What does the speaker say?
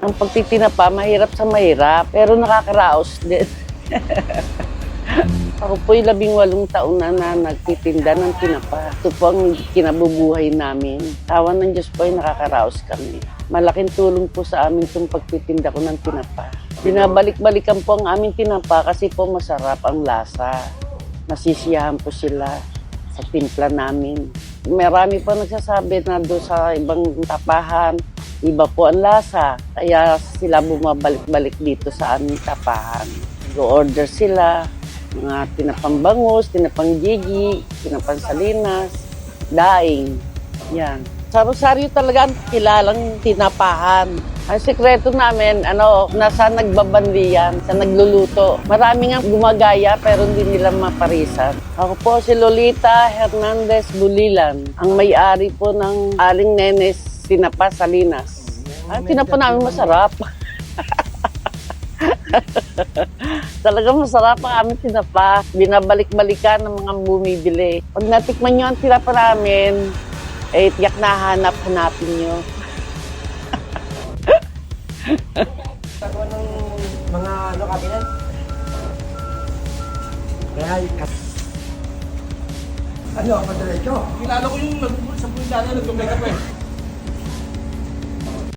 Ang pagtitinapa, mahirap sa mahirap, pero nakakaraos din. Ako po'y 18 taon na nagtitinda ng tinapa. Ito po ang kinabubuhay namin. Awa ng Diyos po ay nakakaraos kami. Malaking tulong po sa amin itong pagtitinda ko ng tinapa. Binabalik-balikan po ang aming tinapa kasi po masarap ang lasa. Nasisiyahan po sila sa timpla namin. Marami po nagsasabi na doon sa ibang tapahan, iba po ang lasa. Kaya sila bumabalik-balik dito sa aming tapahan. Go-order sila. Mga tinapang bangus, tinapang gigi, tinapang salinas, daing. Yan. Sa Rosario talaga ang kilalang tinapahan. Ang sekreto namin, nasa nagbabandiyan, sa nagluluto. Marami nga gumagaya pero hindi nila maparisan. Ako po si Lolita Hernandez Bulilan, ang may-ari po ng Aling Nenes Tinapa Salinas. Ang tinapa namin masarap. Talagang masarap ang aming tinapa. Binabalik-balikan ng mga bumibili. Pag natikman nyo ang tinapa namin, tiyak na hanap-hanapin nyo. Ako ng mga kabinet. Kaya ano, padiretso. Kilala ko yung sa puwila na nag-make up eh.